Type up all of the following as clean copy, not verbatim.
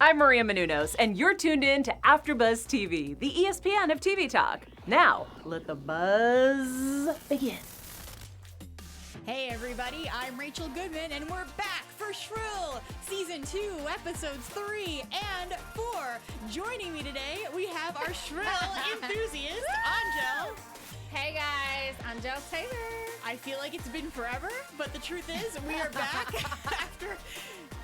I'm Maria Menounos, and you're tuned in to AfterBuzz TV, the ESPN of TV talk. Now, let the buzz begin. Hey everybody, I'm Rachel Goodman, and we're back for Shrill, Season 2, Episodes 3 and 4. Joining me today, we have our Shrill enthusiast, Angel. Hey guys, I'm Jill Taylor. I feel like it's been forever, but the truth is, we are back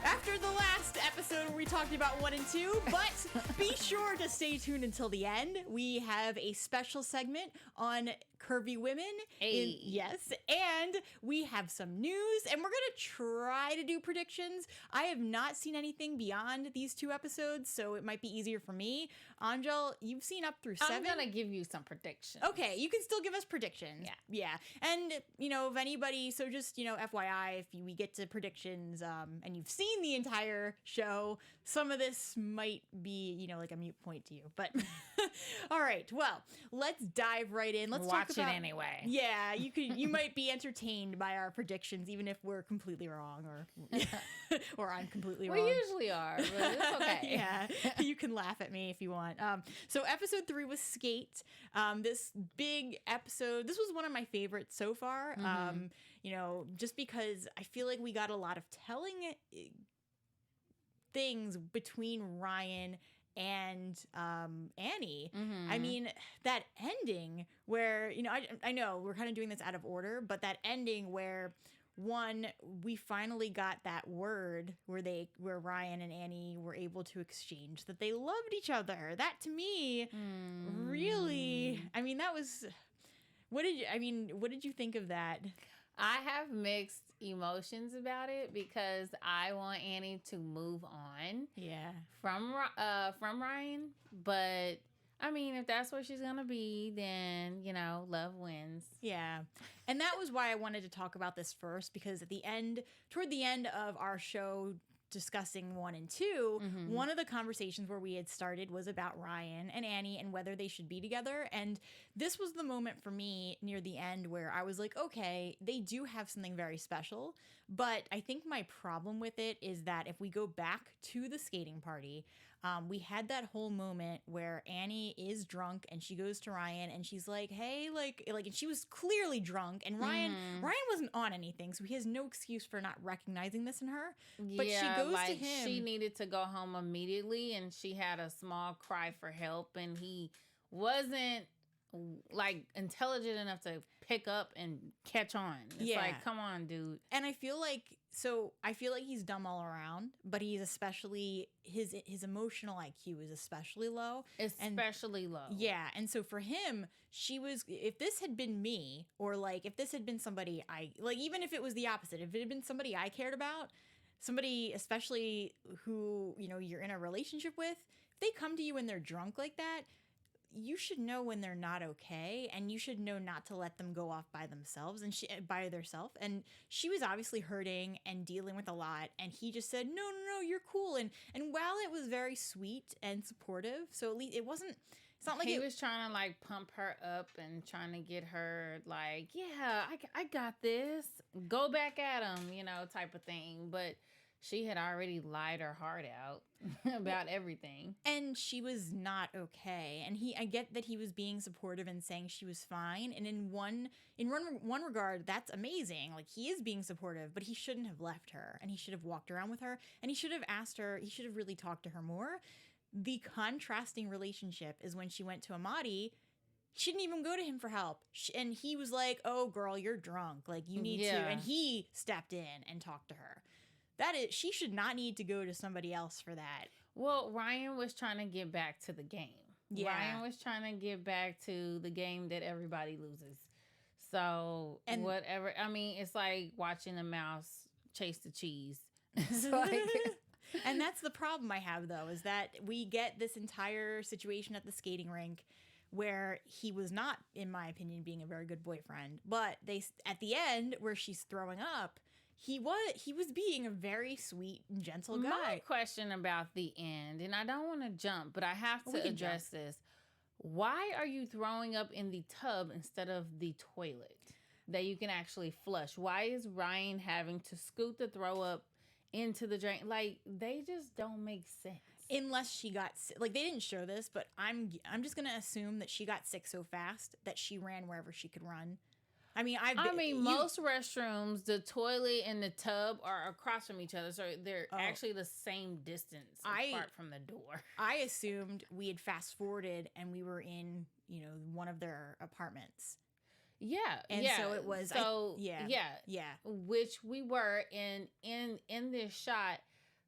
after the last episode where we talked about 1 and 2, but be sure to stay tuned until the end. We have a special segment on curvy women. Hey. Yes, and we have some news, and we're going to try to do predictions. I have not seen anything beyond these 2 episodes, so it might be easier for me. Angel, you've seen up through 7. I'm going to give you some predictions. Okay, you can still give us predictions. Yeah. And, if anybody, so just, FYI, if we get to predictions and you've seen the entire show, some of this might be, like a mute point to you. But, all right, well, let's dive right in. Let's watch talk about it anyway. Yeah, you might be entertained by our predictions, even if we're completely wrong or I'm completely wrong. We usually are, but it's okay. Yeah, you can laugh at me if you want. So episode 3 was Skate. This big episode, this was one of my favorites so far. Just because I feel like we got a lot of telling things between Ryan and Annie. I mean, that ending where, I know we're kind of doing this out of order, but that ending where we finally got that word where Ryan and Annie were able to exchange that they loved each other. That to me really, that was, what did you think of that? I have mixed emotions about it because I want Annie to move on. Yeah. From Ryan, but if that's where she's gonna be, then love wins. Yeah, and that was why I wanted to talk about this first, because toward the end of our show discussing 1 and 2, one of the conversations where we had started was about Ryan and Annie and whether they should be together. And this was the moment for me near the end where I was like, okay, they do have something very special. But I think my problem with it is that if we go back to the skating party, we had that whole moment where Annie is drunk and she goes to Ryan and she's like, hey, and she was clearly drunk, and Ryan wasn't on anything, so he has no excuse for not recognizing this in her. But she goes to him. She needed to go home immediately, and she had a small cry for help, and he wasn't intelligent enough to pick up and catch on. It's come on, dude. And I feel like he's dumb all around, but he's especially his emotional IQ is especially low. Especially low. Yeah, and so for him, if this had been me, or if this had been somebody even if it was the opposite, if it had been somebody I cared about, somebody especially who, you're in a relationship with, if they come to you and they're drunk like that, you should know when they're not okay, and you should know not to let them go off by themselves and by themselves. And she was obviously hurting and dealing with a lot, and he just said, no, you're cool. And while it was very sweet and supportive, so at least it's not like he was trying to pump her up and trying to get her yeah, I got this, go back at him, type of thing. But she had already lied her heart out about everything. And she was not okay. And I get that he was being supportive and saying she was fine. And in one regard, that's amazing. He is being supportive, but he shouldn't have left her. And he should have walked around with her. And he should have asked her, he should have really talked to her more. The contrasting relationship is when she went to Amadi. She didn't even go to him for help. And he was like, oh, girl, you're drunk. You need to. And he stepped in and talked to her. She should not need to go to somebody else for that. Well, Ryan was trying to get back to the game. Yeah. Ryan was trying to get back to the game that everybody loses. So, whatever. It's like watching a mouse chase the cheese. And that's the problem I have, though, is that we get this entire situation at the skating rink where he was not, in my opinion, being a very good boyfriend. But at the end, where she's throwing up, he was being a very sweet and gentle guy. My question about the end, and I don't want to jump, but I have to address this. Why are you throwing up in the tub instead of the toilet that you can actually flush? Why is Ryan having to scoot the throw up into the drain? They just don't make sense. Unless she got like, they didn't show this, but I'm just gonna assume that she got sick so fast that she ran wherever she could run. I mean, most restrooms, the toilet and the tub are across from each other, so they're actually the same distance apart from the door. I assumed we had fast forwarded and we were in, one of their apartments. Yeah, and so it was. Which we were in this shot.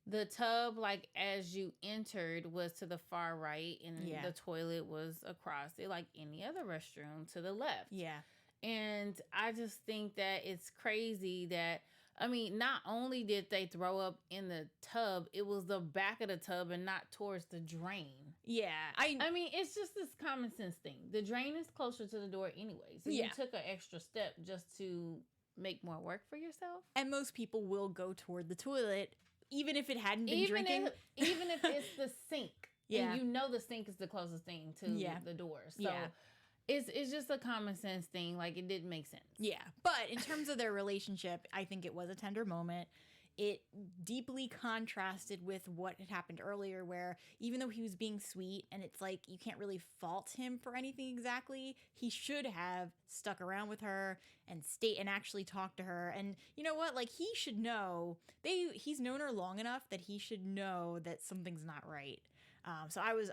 The tub, like as you entered, was to the far right, and the toilet was across it, like any other restroom to the left. Yeah. And I just think that it's crazy that, I mean, not only did they throw up in the tub, it was the back of the tub and not towards the drain. Yeah. I mean, it's just this common sense thing. The drain is closer to the door anyway. So you took an extra step just to make more work for yourself. And most people will go toward the toilet, even if it hadn't been drinking. Even if it's the sink. Yeah. And the sink is the closest thing to the door. So it's just a common sense thing. Like, it didn't make sense. Yeah. But in terms of their relationship, I think it was a tender moment. It deeply contrasted with what had happened earlier, where even though he was being sweet, and it's like you can't really fault him for anything exactly, he should have stuck around with her and actually talked to her. And you know what? Like, he should know. He's known her long enough that he should know that something's not right. So I was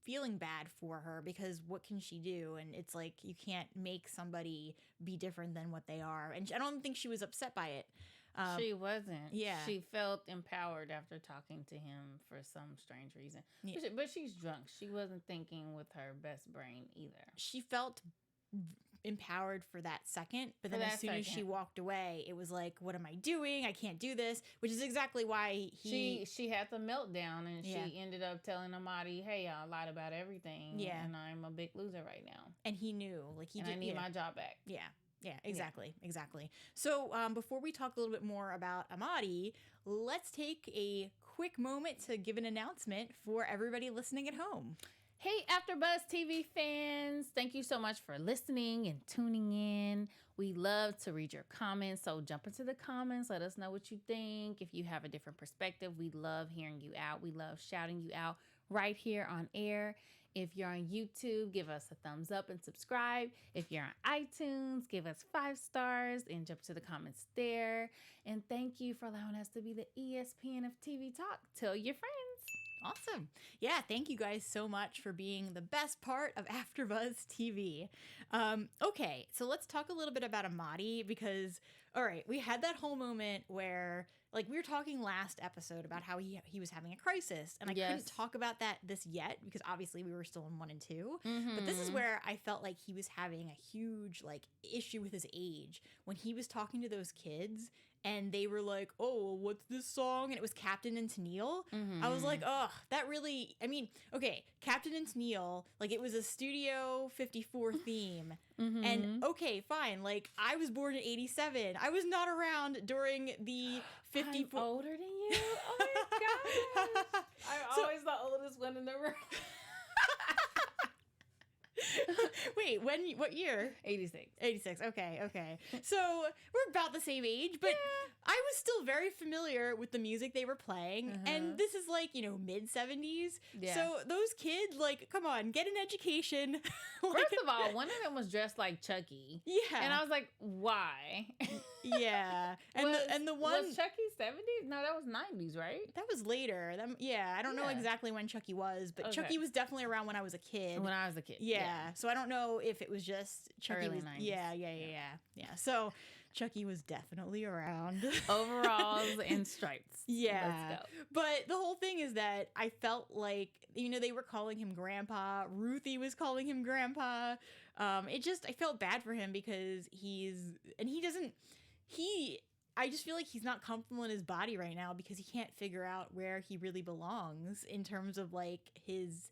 feeling bad for her, because what can she do? And it's like, you can't make somebody be different than what they are. And I don't think she was upset by it. She wasn't. Yeah. She felt empowered after talking to him for some strange reason. Yeah. But she's drunk. She wasn't thinking with her best brain either. She felt empowered for that second, but then as soon as she walked away, it was like, what am I doing? I can't do this, which is exactly why she had the meltdown, and she ended up telling Amadi, hey, I lied about everything, and I'm a big loser right now. And he knew, like, I need my job back. Yeah, exactly. So before we talk a little bit more about Amadi, let's take a quick moment to give an announcement for everybody listening at home. Hey, AfterBuzz TV fans. Thank you so much for listening and tuning in. We love to read your comments, so jump into the comments. Let us know what you think. If you have a different perspective, we love hearing you out. We love shouting you out right here on air. If you're on YouTube, give us a thumbs up and subscribe. If you're on iTunes, give us 5 stars and jump to the comments there. And thank you for allowing us to be the ESPN of TV Talk. Tell your friends. Awesome. Yeah, thank you guys so much for being the best part of AfterBuzz TV. Okay, so let's talk a little bit about Amadi, because, all right, we had that whole moment where, like, we were talking last episode about how he was having a crisis, and I couldn't talk about this yet because obviously we were still in 1 and 2. Mm-hmm. But this is where I felt like he was having a huge, like, issue with his age when he was talking to those kids. And they were like, oh, what's this song? And it was Captain and Tennille. Mm-hmm. I was like, oh, that really, I mean, okay, Captain and Tennille, like, it was a Studio 54 theme. Mm-hmm. And okay, fine. Like, I was born in 87. I was not around during the 54. I'm older than you? Oh my gosh. I'm always the oldest one in the room. Wait, what year? 86. 86. Okay. So we're about the same age, but I was still very familiar with the music they were playing. Uh-huh. And this is like, mid 70s. Yeah. So those kids, like, come on, get an education. First of all, one of them was dressed like Chucky. Yeah. And I was like, why? Yeah. And the one was Chucky 70s? No, that was 90s, right? That was later. I don't know exactly when Chucky was, but Chucky was definitely around when I was a kid. When I was a kid. Yeah. So I don't know if it was just Chucky. Early 90s. Yeah. So Chucky was definitely around. Overalls and stripes. Yeah. Let's go. But the whole thing is that I felt like, they were calling him Grandpa. Ruthie was calling him Grandpa. I felt bad for him because I just feel like he's not comfortable in his body right now because he can't figure out where he really belongs in terms of, like, his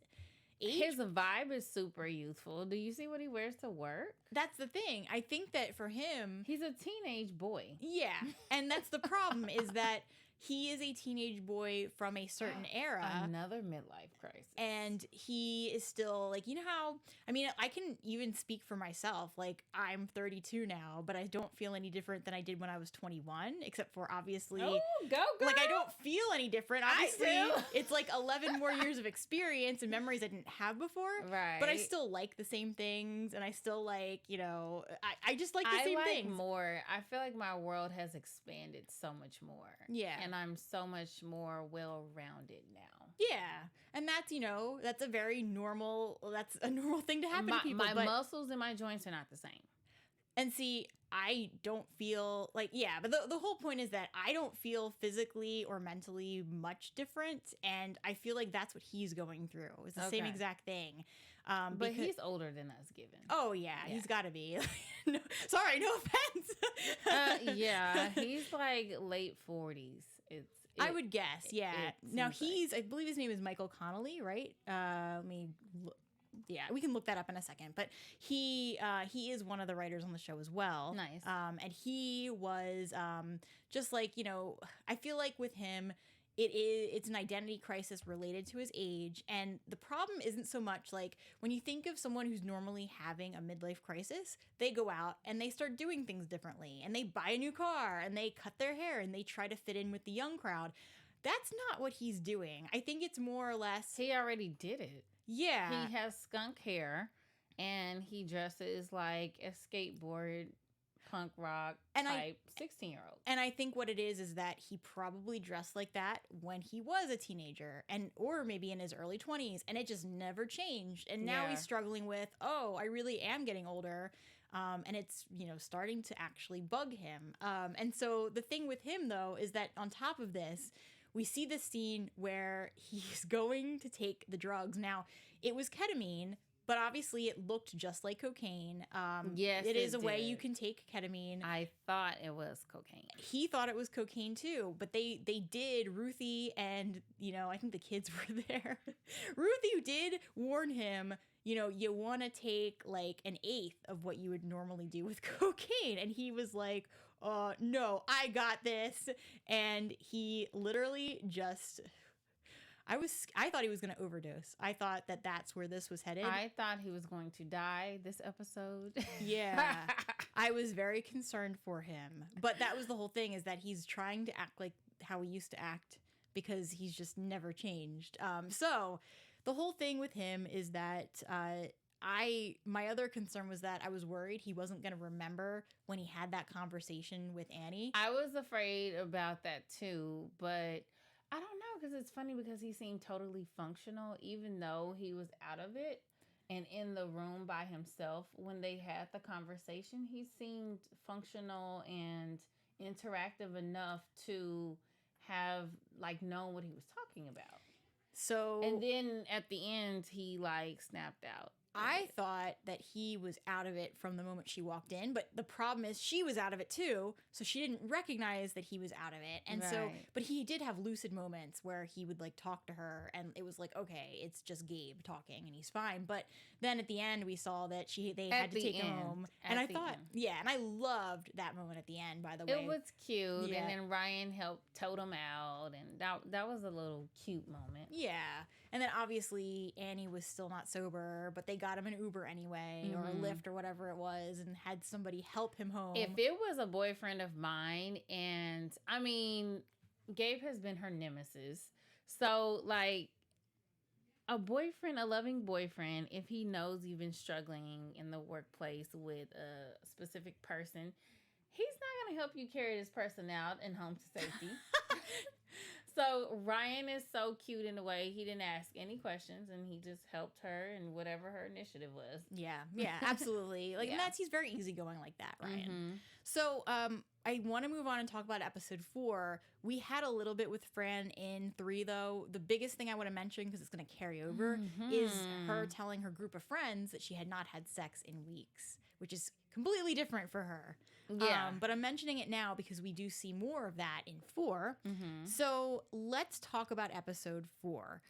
age. His vibe is super youthful. Do you see what he wears to work? That's the thing. I think that for him, he's a teenage boy. Yeah. And that's the problem is that he is a teenage boy from a certain era. Another midlife crisis. And he is still like, you know how, I mean, I can even speak for myself. Like, I'm 32 now, but I don't feel any different than I did when I was 21, except for obviously, Oh, go girl. like, I don't feel any different. Obviously, do. it's like 11 more years of experience and memories I didn't have before. Right. But I still like the same things, and I still like, you know, I just like the same things. More. I feel like my world has expanded so much more. Yeah. And I'm so much more well-rounded now. Yeah. And that's, you know, that's a normal thing to happen to people. My but, muscles and my joints are not the same. And see, I don't feel like, yeah, but the whole point is that I don't feel physically or mentally much different. And I feel like that's what he's going through. It's the same exact thing. But he's older than us, given. Oh, yeah. He's got to be. No, sorry, no offense. Yeah, he's like late 40s. I would guess, yeah. Now I believe his name is Michael Connolly, right? Let me look. Yeah, we can look that up in a second. But he is one of the writers on the show as well. Nice. And he was just like, you know, I feel like with him, it's an identity crisis related to his age. And the problem isn't so much like when you think of someone who's normally having a midlife crisis, they go out and they start doing things differently, and they buy a new car, and they cut their hair, and they try to fit in with the young crowd. That's not what he's doing. I think it's more or less... He already did it. Yeah. He has skunk hair, and he dresses like a skateboard punk rock type 16-year-old. And I think what it is that he probably dressed like that when he was a teenager, or maybe in his early 20s, and it just never changed. And now he's struggling with, I really am getting older. And it's, you know, starting to actually bug him. And so the thing with him, though, is that on top of this, we see this scene where he's going to take the drugs. Now, it was ketamine, but obviously it looked just like cocaine. Yes, it is a way you can take ketamine. I thought it was cocaine. He thought it was cocaine too, but they did. Ruthie and, you know, I think the kids were there. Ruthie did warn him, you know, you want to take like an eighth of what you would normally do with cocaine. And he was like, no, I got this. And he literally just... I thought he was going to overdose. I thought that that's where this was headed. I thought he was going to die this episode. Yeah. I was very concerned for him. But that was the whole thing, is that he's trying to act like how he used to act because he's just never changed. So the whole thing with him is that my other concern was that I was worried he wasn't going to remember when he had that conversation with Annie. I was afraid about that too, but I don't know, because it's funny because he seemed totally functional even though he was out of it and in the room by himself. When they had the conversation, he seemed functional and interactive enough to have like known what he was talking about. So, and then at the end, he like snapped out. I thought that he was out of it from the moment she walked in, but the problem is she was out of it too, so she didn't recognize that he was out of it. And so, but he did have lucid moments where he would like talk to her, and it was like, okay, it's just Gabe talking and he's fine. But then at the end, we saw that they had to take him home. And I thought, and I loved that moment at the end, by the way. It was cute, and then Ryan helped tote him out, and that was a little cute moment. Yeah. And then obviously Annie was still not sober, but they got him an Uber anyway, or a Lyft or whatever it was, and had somebody help him home. If it was a boyfriend of mine, and I mean, Gabe has been her nemesis. So like a loving boyfriend, if he knows you've been struggling in the workplace with a specific person, he's not going to help you carry this person out and home to safety. So Ryan is so cute in a way. He didn't ask any questions, and he just helped her in whatever her initiative was. Yeah, absolutely. Like, and he's very easygoing like that, Ryan. So I want to move on and talk about episode 4. We had a little bit with Fran in 3, though. The biggest thing I want to mention, because it's going to carry over, is her telling her group of friends that she had not had sex in weeks, which is completely different for her. Yeah. But I'm mentioning it now because we do see more of that in 4. So let's talk about episode 4.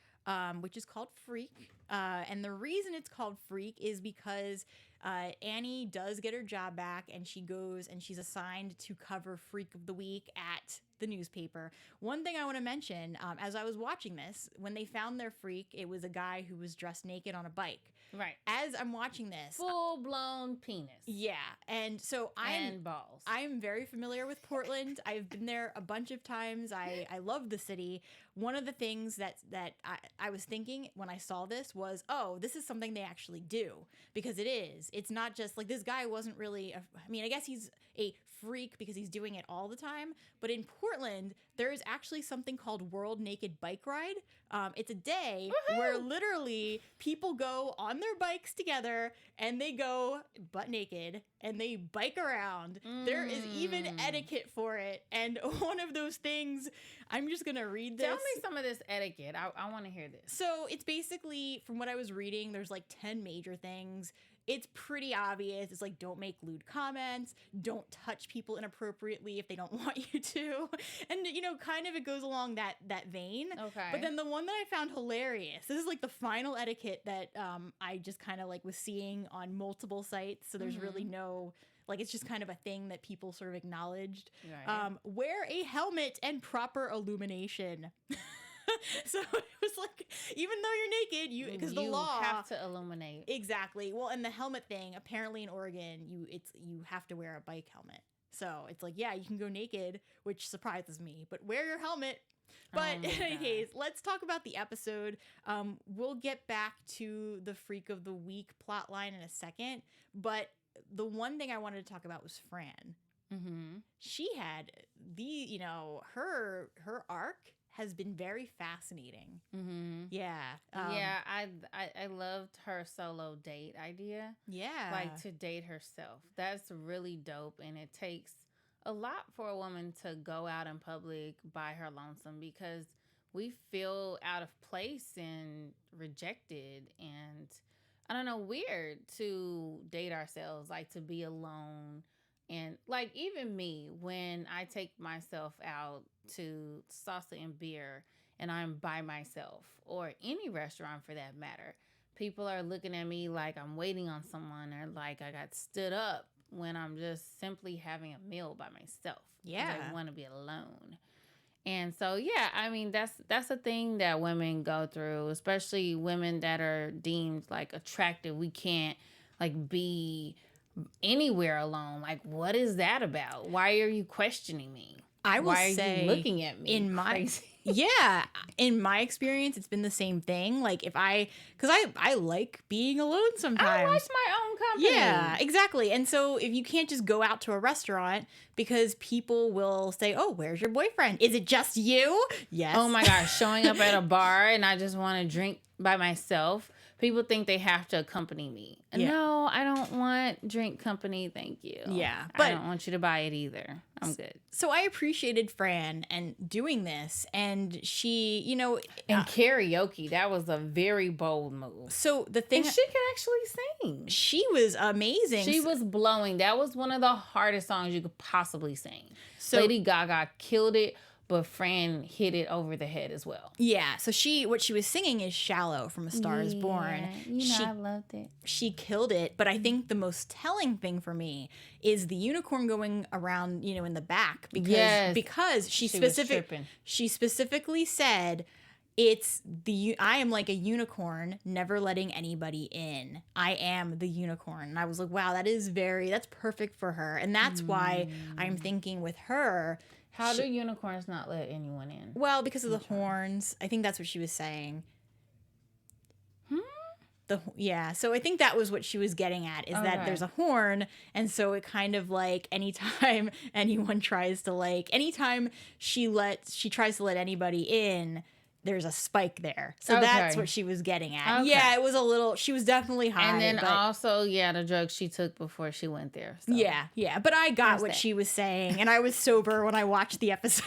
which is called Freak. And the reason it's called Freak is because Annie does get her job back, and she goes and she's assigned to cover Freak of the Week at the newspaper. One thing I want to mention, as I was watching this, when they found their freak, it was a guy who was dressed naked on a bike. Right. As I'm watching this, Full-blown penis. yeah, and so and balls. I'm very familiar with Portland. I've been there a bunch of times. I love the city. One of the things that I was thinking when I saw this was, oh, this is something they actually do, because it is. It's not just like this guy wasn't really, I guess he's a freak because he's doing it all the time. But in Portland, there is actually something called World Naked Bike Ride. It's a day where literally people go on their bikes together and they go butt naked and they bike around. There is even etiquette for it. And one of those things, I'm just going to read this. Tell me some of this etiquette. I want to hear this. So it's basically, from what I was reading, there's like 10 major things. It's pretty obvious. It's like, don't make lewd comments. Don't touch people inappropriately if they don't want you to. And, you know, kind of it goes along that vein. Okay. But then the one that I found hilarious, this is like the final etiquette that I just kind of like was seeing on multiple sites. So there's really no, like, it's just kind of a thing that people sort of acknowledged. Right. Wear a helmet and proper illumination. So it was like, even though you're naked, because the law have to illuminate. Exactly. Well, and the helmet thing, apparently in Oregon, you have to wear a bike helmet. So it's like, yeah, you can go naked, which surprises me, but wear your helmet. But in any case, let's talk about the episode. We'll get back to the Freak of the Week plot line in a second, but the one thing I wanted to talk about was Fran. Mm-hmm. She had her arc has been very fascinating. Mm-hmm. Yeah. I loved her solo date idea. Yeah. Like, to date herself. That's really dope. And it takes a lot for a woman to go out in public by her lonesome, because we feel out of place and rejected and, I don't know, weird to date ourselves, like to be alone. And like, even me, when I take myself out to salsa and beer and I'm by myself, or any restaurant for that matter, people are looking at me like I'm waiting on someone, or like I got stood up, when I'm just simply having a meal by myself. Yeah. I want to be alone. And so, yeah, I mean, that's a thing that women go through, especially women that are deemed like attractive. We can't like be anywhere alone. Like, what is that about? Why are you questioning me? I will Why say, are you looking at me? In my experience, it's been the same thing. Like, because I like being alone sometimes. I like my own company. Yeah, exactly. And so if you can't just go out to a restaurant, because people will say, oh, where's your boyfriend? Is it just you? Yes. Oh my gosh, showing up at a bar and I just want to drink by myself. People think they have to accompany me. Yeah. No, I don't want drink company. Thank you. Yeah, but I don't want you to buy it either. I'm good. So I appreciated Fran and doing this, and she, And karaoke, that was a very bold move. So the thing, and she could actually sing. She was amazing. She was blowing. That was one of the hardest songs you could possibly sing. So Lady Gaga killed it. But Fran hit it over the head as well. Yeah. So what she was singing is "Shallow" from A Star Is Born. I loved it. She killed it. But I think the most telling thing for me is the unicorn going around, in the back, because she specifically said, I am like a unicorn, never letting anybody in. I am the unicorn. And I was like, wow, that's perfect for her. And that's why I'm thinking with her. How do unicorns not let anyone in? Well, because of the horns. I think that's what she was saying. So I think that was what she was getting at, is that there's a horn, and so it kind of like anytime she tries to let anybody in, there's a spike there. So that's what she was getting at. Okay. Yeah, it was she was definitely high. And then also, the drugs she took before she went there. So. Yeah. But I got what she was saying, and I was sober when I watched the episode.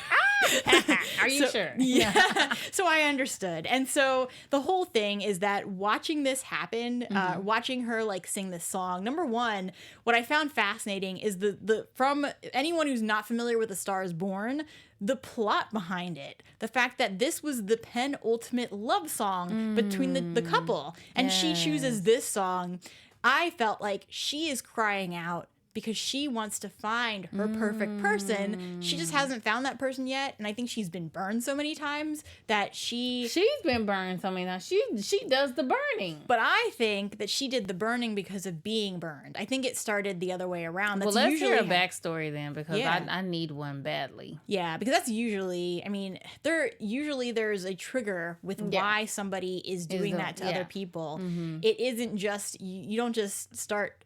Are you sure? Yeah. So I understood. And so the whole thing is that watching this happen, watching her like sing this song, number one, what I found fascinating is the from anyone who's not familiar with A Star Is Born, the plot behind it. The fact that this was the penultimate love song between the couple. And she chooses this song. I felt like she is crying out because she wants to find her perfect person. She just hasn't found that person yet. And I think she's been burned so many times that she's been burned so many times. She does the burning. But I think that she did the burning because of being burned. I think it started the other way around. That's let's hear a backstory then, because I need one badly. Yeah, because that's usually, I mean, there's a trigger with why somebody is doing that to other people. It isn't just, you don't just start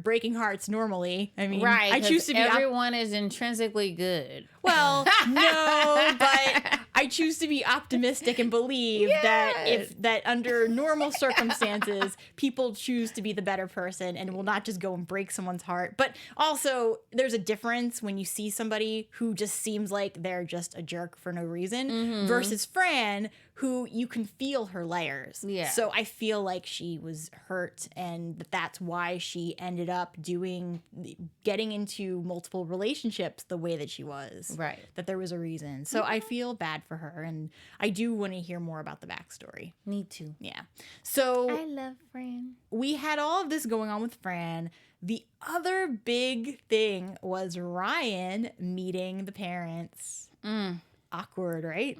breaking hearts normally. I mean, right, I choose to be everyone is intrinsically good. Well, no, but I choose to be optimistic and believe that under normal circumstances, people choose to be the better person and will not just go and break someone's heart. But also, there's a difference when you see somebody who just seems like they're just a jerk for no reason versus Fran, who you can feel her layers. Yeah. So I feel like she was hurt, and that's why she ended up getting into multiple relationships the way that she was. Right. That there was a reason. So I feel bad for her, and I do want to hear more about the backstory. Me too. Yeah. So I love Fran. We had all of this going on with Fran. The other big thing was Ryan meeting the parents. Awkward, right?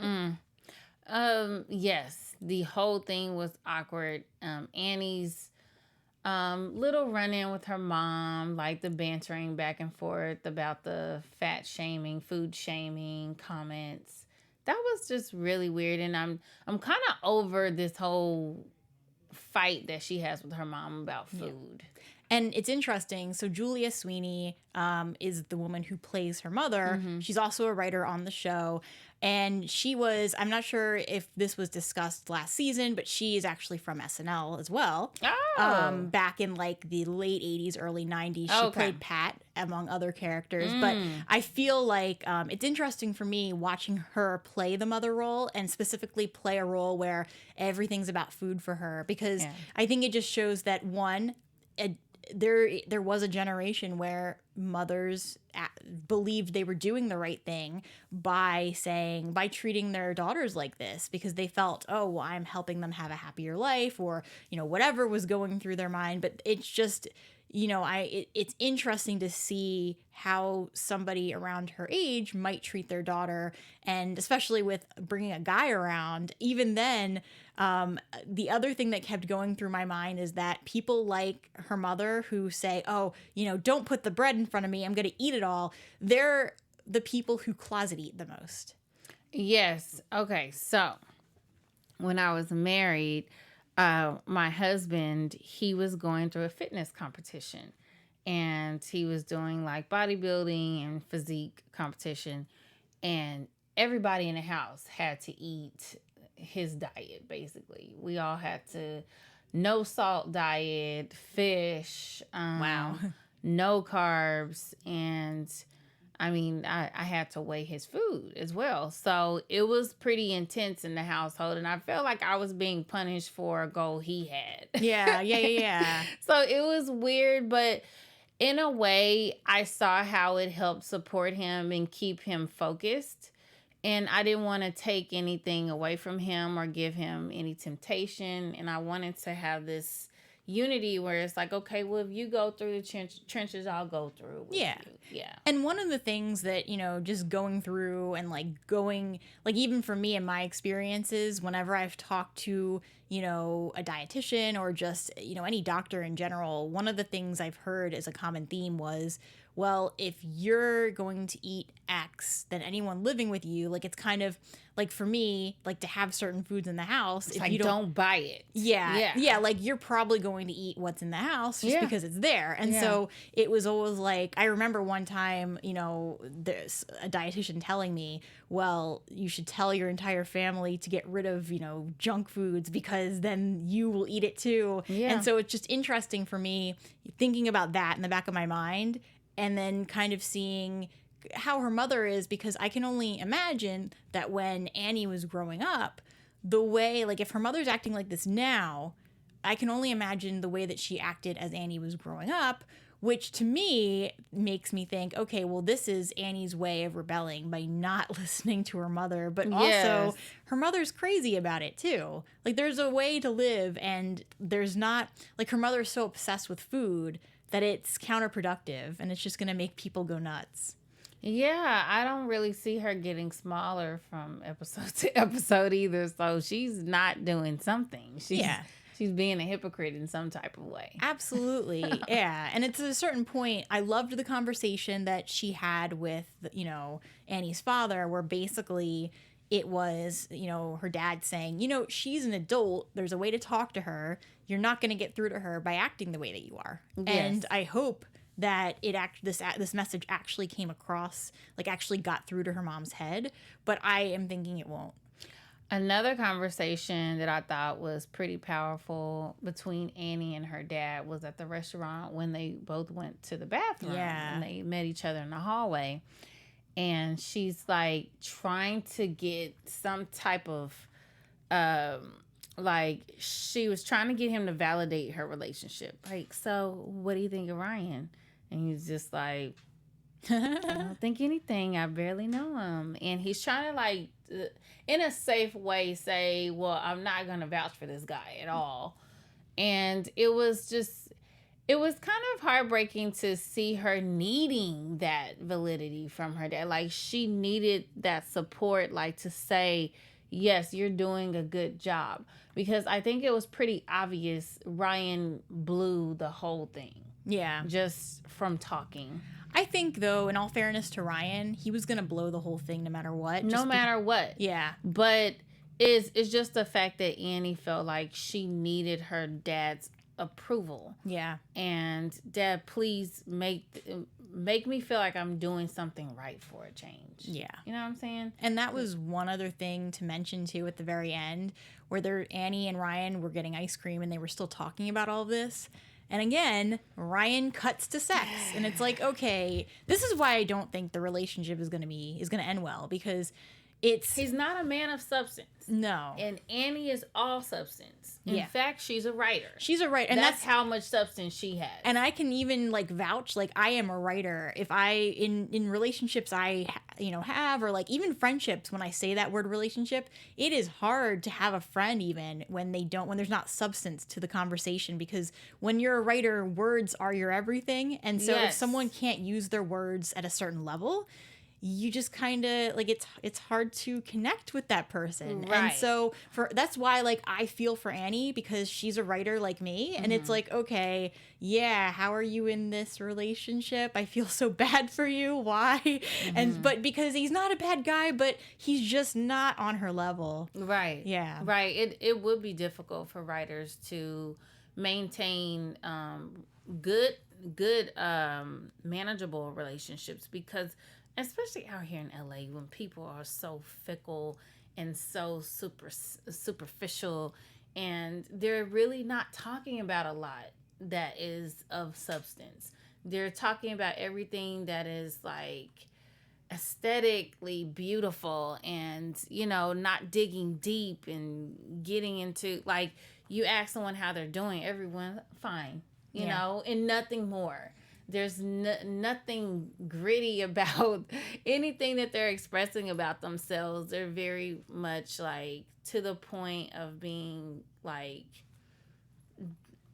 Yes, the whole thing was awkward. Annie's little run-in with her mom, like the bantering back and forth about the fat shaming, food shaming comments. That was just really weird, and I'm kind of over this whole fight that she has with her mom about food. Yeah. And it's interesting. So Julia Sweeney is the woman who plays her mother. She's also a writer on the show. And she was, I'm not sure if this was discussed last season, but she is actually from SNL as well. Oh. Back in like the late 80s, early 90s. She played Pat, among other characters. But I feel like it's interesting for me watching her play the mother role, and specifically play a role where everything's about food for her. Because I think it just shows that, one, there was a generation where mothers believed they were doing the right thing by treating their daughters like this, because they felt, oh, well, I'm helping them have a happier life, or, you know, whatever was going through their mind. But it's just, you know, it's interesting to see how somebody around her age might treat their daughter, and especially with bringing a guy around. Even then, the other thing that kept going through my mind is that people like her mother who say, oh, you know, don't put the bread in front of me, I'm going to eat it all. They're the people who closet eat the most. Yes. Okay. So when I was married, my husband, he was going through a fitness competition, and he was doing like bodybuilding and physique competition, and everybody in the house had to eat his diet. Basically, we all had to no salt diet, fish, no carbs, and I mean, I had to weigh his food as well. So it was pretty intense in the household, and I felt like I was being punished for a goal he had. Yeah. So it was weird, but in a way, I saw how it helped support him and keep him focused. And I didn't want to take anything away from him or give him any temptation. And I wanted to have this unity where it's like, okay, well, if you go through the trenches, I'll go through with you. Yeah. And one of the things that, you know, just going through and even for me in my experiences, whenever I've talked to, you know, a dietitian or just, you know, any doctor in general, one of the things I've heard as a common theme was, well, if you're going to eat X, then anyone living with you, like, it's kind of like, for me, like, to have certain foods in the house, it's if like, you don't buy it. Yeah, like, you're probably going to eat what's in the house just because it's there. And so it was always like, I remember one time, you know, there's a dietitian telling me, well, you should tell your entire family to get rid of, you know, junk foods, because then you will eat it too. And so it's just interesting for me thinking about that in the back of my mind, and then kind of seeing how her mother is, because I can only imagine that when Annie was growing up, the way, like, if her mother's acting like this now, I can only imagine the way that she acted as Annie was growing up, which to me makes me think, okay, well, this is Annie's way of rebelling by not listening to her mother, but also her mother's crazy about it too. Like, there's a way to live, and there's not, like, her mother's so obsessed with food that it's counterproductive, and it's just going to make people go nuts. Yeah, I don't really see her getting smaller from episode to episode either. So she's not doing something. She's being a hypocrite in some type of way. Absolutely. Yeah. And it's at a certain point, I loved the conversation that she had with, you know, Annie's father, where basically it was, you know, her dad saying, you know, she's an adult. There's a way to talk to her. You're not going to get through to her by acting the way that you are. Yes. And I hope that this message actually came across, like actually got through to her mom's head. But I am thinking it won't. Another conversation that I thought was pretty powerful between Annie and her dad was at the restaurant when they both went to the bathroom. Yeah. And they met each other in the hallway. And she's like trying to get some type of, like, she was trying to get him to validate her relationship. Like, so what do you think of Ryan? And he's just like, I don't think anything. I barely know him. And he's trying to, like, in a safe way say, well, I'm not going to vouch for this guy at all. And it was kind of heartbreaking to see her needing that validity from her dad. Like, she needed that support, like, to say, yes, you're doing a good job. Because I think it was pretty obvious Ryan blew the whole thing. Yeah. Just from talking. I think, though, in all fairness to Ryan, he was going to blow the whole thing no matter what. No matter what. Yeah. But it's just the fact that Annie felt like she needed her dad's approval. Yeah. And, Dad, please make me feel like I'm doing something right for a change. Yeah. You know what I'm saying? And that was one other thing to mention, too, at the very end, where Annie and Ryan were getting ice cream and they were still talking about all of this. And again, Ryan cuts to sex, and it's like, okay, this is why I don't think the relationship is going to end well, because he's not a man of substance. No. And Annie is all substance. In fact, she's a writer. She's a writer. And that's how much substance she has. And I can even, like, vouch, like, I am a writer. If in relationships I, have, or, like, even friendships, when I say that word relationship, it is hard to have a friend even when there's not substance to the conversation, because when you're a writer, words are your everything. And so if someone can't use their words at a certain level, you just kind of, like, it's hard to connect with that person. Right. And so that's why, like, I feel for Annie, because she's a writer like me. And it's like, okay, yeah, how are you in this relationship? I feel so bad for you. Why? But because he's not a bad guy, but he's just not on her level. Right. Yeah. Right. It would be difficult for writers to maintain good manageable relationships, because especially out here in LA, when people are so fickle and so superficial, and they're really not talking about a lot that is of substance. They're talking about everything that is, like, aesthetically beautiful, and, not digging deep and getting into, like, you ask someone how they're doing, everyone fine, you know, and nothing more. There's nothing gritty about anything that they're expressing about themselves. They're very much, like, to the point of being, like,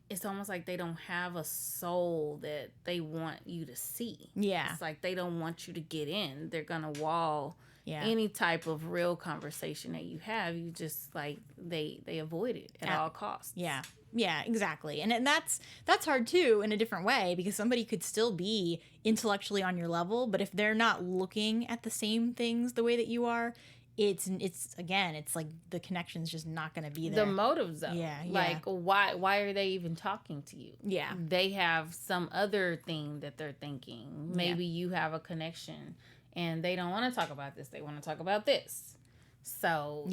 it's almost like they don't have a soul that they want you to see. Yeah. It's like they don't want you to get in. They're going to wall any type of real conversation that you have. You just, like, they avoid it at all costs. Yeah. Yeah, exactly. And that's hard too, in a different way, because somebody could still be intellectually on your level, but if they're not looking at the same things the way that you are, it's like the connection's just not going to be there. The motives, though. Yeah. Like, why are they even talking to you? Yeah. They have some other thing that they're thinking. Maybe you have a connection and they don't want to talk about this. They want to talk about this. So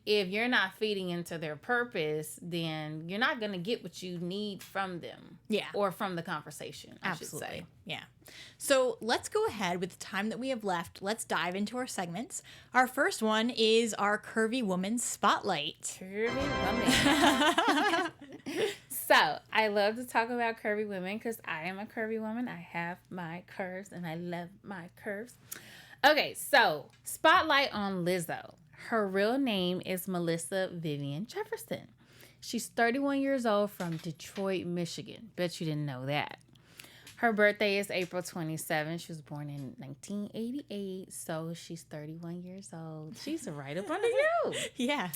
if you're not feeding into their purpose, then you're not going to get what you need from them. Yeah. Or from the conversation, I should say. Yeah. So let's go ahead with the time that we have left. Let's dive into our segments. Our first one is our Curvy Woman Spotlight. Curvy Woman. So, I love to talk about curvy women because I am a curvy woman. I have my curves and I love my curves. Okay, so spotlight on Lizzo. Her real name is Melissa Vivian Jefferson. She's 31 years old from Detroit, Michigan. Bet you didn't know that. Her birthday is April 27. She was born in 1988, so she's 31 years old. She's right up under you. Yeah.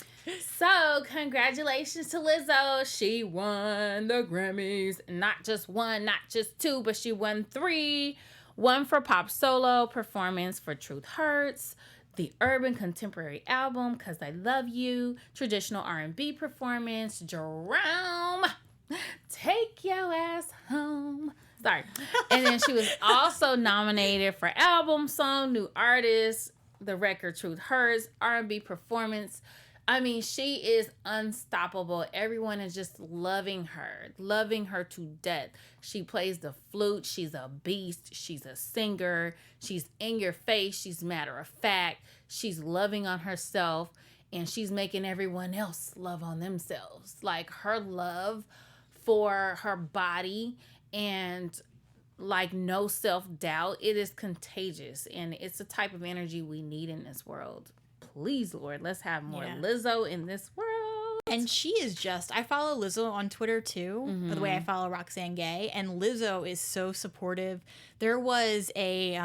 So, congratulations to Lizzo. She won the Grammys. Not just one, not just two, but she won 3. One for pop solo performance for Truth Hurts, the urban contemporary album, 'Cause I Love You, traditional R&B performance, Jerome, Take Your Ass Home. Sorry. And then she was also nominated for album, song, new artist, the record Truth Hurts, R&B performance. I mean, she is unstoppable. Everyone is just loving her to death. She plays the flute. She's a beast. She's a singer. She's in your face. She's matter of fact. She's loving on herself, and she's making everyone else love on themselves. Like, her love for her body and like no self-doubt, it is contagious, and it's the type of energy we need in this world. Please, Lord, let's have more Lizzo in this world. And she is just, I follow Lizzo on Twitter too, the way I follow Roxanne Gay, and Lizzo is so supportive. There was a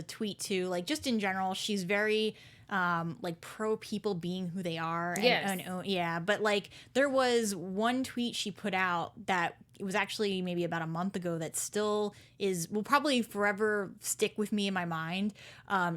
tweet too, like just in general, she's very like pro people being who they are. Yeah. But like there was one tweet she put out that it was actually maybe about a month ago that still will probably forever stick with me in my mind.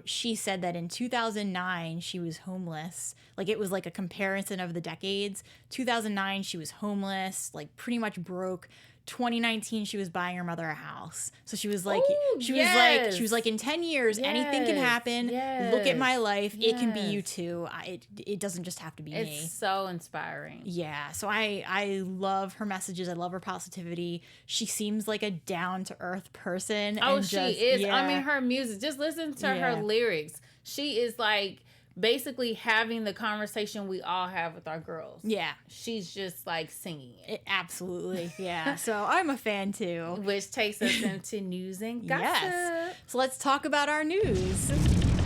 She said that in 2009 she was homeless. Like it was like a comparison of the decades. 2009 she was homeless, like pretty much broke. 2019 she was buying her mother a house. So she was like, she was like in 10 years anything can happen. Look at my life. It can be you too. It doesn't just have to be me. It's so inspiring. Yeah. So I love her messages. I love her positivity. She seems like a down to earth person. Oh, she is. Yeah. I mean, her music, just listen to her lyrics. She is like basically having the conversation we all have with our girls. Yeah. She's just like singing it. Absolutely. Yeah. So I'm a fan too. Which takes us into news and gossip. Yes. So let's talk about our news.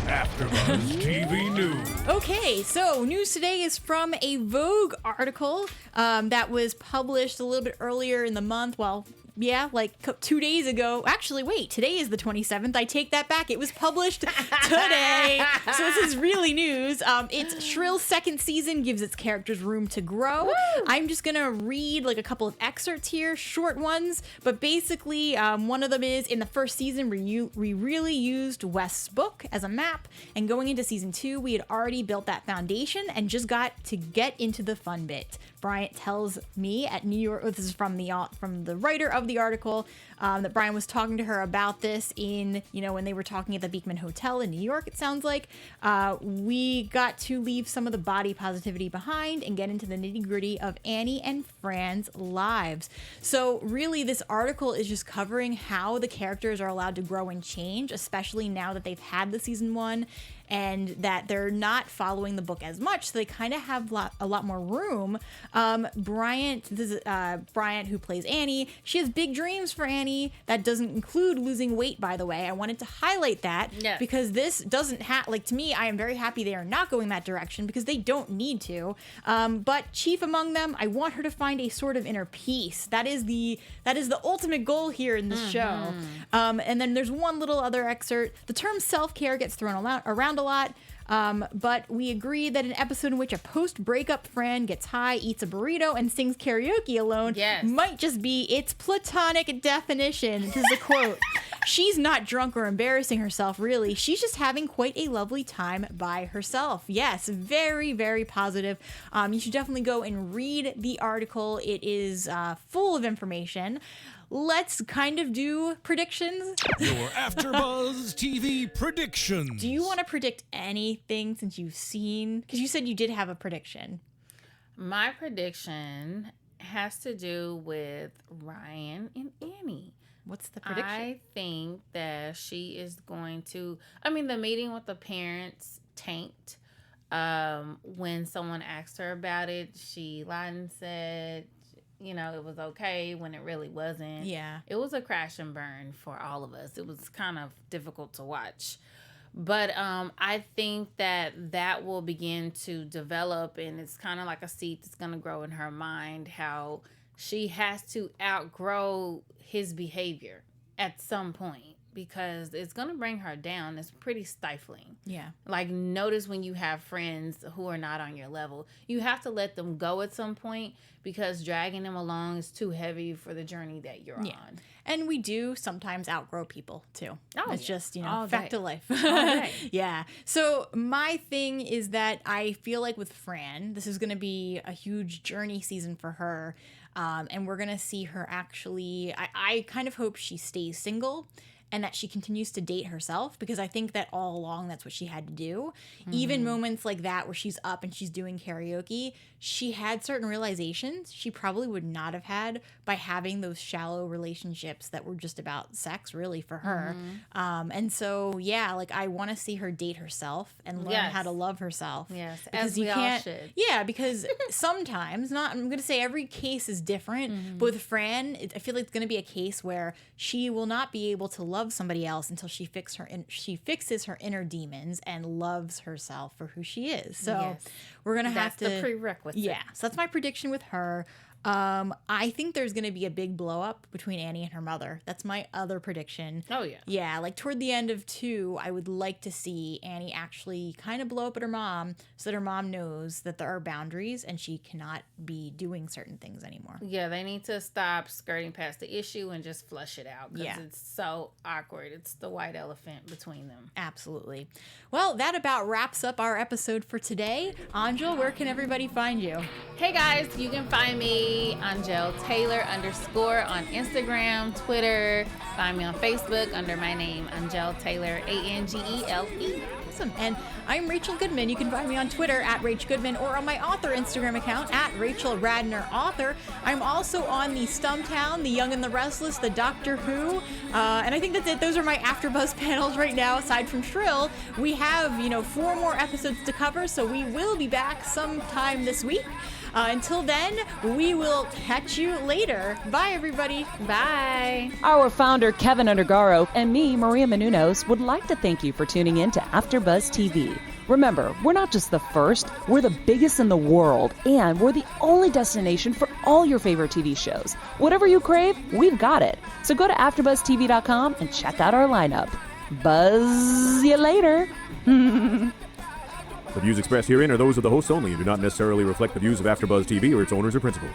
AfterBuzz TV News. Okay, so news today is from a Vogue article that was published a little bit earlier in the month. Well, yeah, like 2 days ago. Actually, wait, today is the 27th. I take that back. It was published today. So this is really news. It's Shrill's second season gives its characters room to grow. Woo! I'm just going to read like a couple of excerpts here, short ones. But basically, one of them is in the first season, we really used West's book as a map. And going into season 2, we had already built that foundation and just got to get into the fun bit. Bryant tells me at New York, this is from the writer of the article, that Brian was talking to her about this when they were talking at the Beekman Hotel in New York, it sounds like. We got to leave some of the body positivity behind and get into the nitty-gritty of Annie and Fran's lives. So really, this article is just covering how the characters are allowed to grow and change, especially now that they've had the season 1 and that they're not following the book as much, so they kind of have a lot more room. Bryant, who plays Annie, she has big dreams for Annie. That doesn't include losing weight, by the way. I wanted to highlight that because this doesn't have, like, to me, I am very happy they are not going that direction because they don't need to. But chief among them, I want her to find a sort of inner peace. That is the ultimate goal here in this show. And then there's one little other excerpt. The term self-care gets thrown around a lot. But we agree that an episode in which a post-breakup Fran gets high, eats a burrito, and sings karaoke alone might just be its platonic definition. This is a quote. She's not drunk or embarrassing herself, really. She's just having quite a lovely time by herself. Yes, very, very positive. You should definitely go and read the article. It is full of information. Let's kind of do predictions. Your AfterBuzz TV predictions. Do you want to predict anything since you've seen? Because you said you did have a prediction. My prediction has to do with Ryan and Annie. What's the prediction? I think that she is going to... I mean, the meeting with the parents tanked. When someone asked her about it, she lied and said... it was okay when it really wasn't. Yeah. It was a crash and burn for all of us. It was kind of difficult to watch. But I think that will begin to develop, and it's kind of like a seed that's going to grow in her mind, how she has to outgrow his behavior at some point, because it's going to bring her down. It's pretty stifling. Yeah. Like, notice when you have friends who are not on your level, you have to let them go at some point, because dragging them along is too heavy for the journey that you're on. And we do sometimes outgrow people too. Oh, it's just, All fact day. of life. All day. Yeah. So my thing is that I feel like with Fran, this is going to be a huge journey season for her. And we're going to see her actually, I kind of hope she stays single and that she continues to date herself, because I think that all along that's what she had to do. Even moments like that where she's up and she's doing karaoke, she had certain realizations she probably would not have had by having those shallow relationships that were just about sex, really, for her. And so, yeah, like, I want to see her date herself and learn how to love herself. Yes, Because as we all should. Yeah, because sometimes, I'm going to say every case is different, but with Fran, I feel like it's going to be a case where she will not be able to love somebody else until she fixes her inner demons and loves herself for who she is. So we're going to have to... That's the prerequisite. Yeah, so that's my prediction with her. I think there's going to be a big blow up between Annie and her mother. That's my other prediction. Oh, yeah. Yeah, like toward the end of 2, I would like to see Annie actually kind of blow up at her mom so that her mom knows that there are boundaries and she cannot be doing certain things anymore. Yeah, they need to stop skirting past the issue and just flush it out, because it's so awkward. It's the white elephant between them. Absolutely. Well, that about wraps up our episode for today. Angel, where can everybody find you? Hey guys, you can find me Angel Taylor _ on Instagram, Twitter. Find me on Facebook under my name, Angel Taylor, ANGELE. Awesome. And I'm Rachel Goodman. You can find me on Twitter at Rach Goodman or on my author Instagram account at Rachel Radner Author. I'm also on the Stumptown, The Young and the Restless, The Doctor Who. And I think that's it. Those are my AfterBuzz panels right now. Aside from Shrill, we have, 4 more episodes to cover, so we will be back sometime this week. Until then, we will catch you later. Bye, everybody. Bye. Our founder, Kevin Undergaro, and me, Maria Menounos, would like to thank you for tuning in to AfterBuzz TV. Remember, we're not just the first, we're the biggest in the world, and we're the only destination for all your favorite TV shows. Whatever you crave, we've got it. So go to AfterBuzzTV.com and check out our lineup. Buzz you later. The views expressed herein are those of the hosts only and do not necessarily reflect the views of AfterBuzz TV or its owners or principals.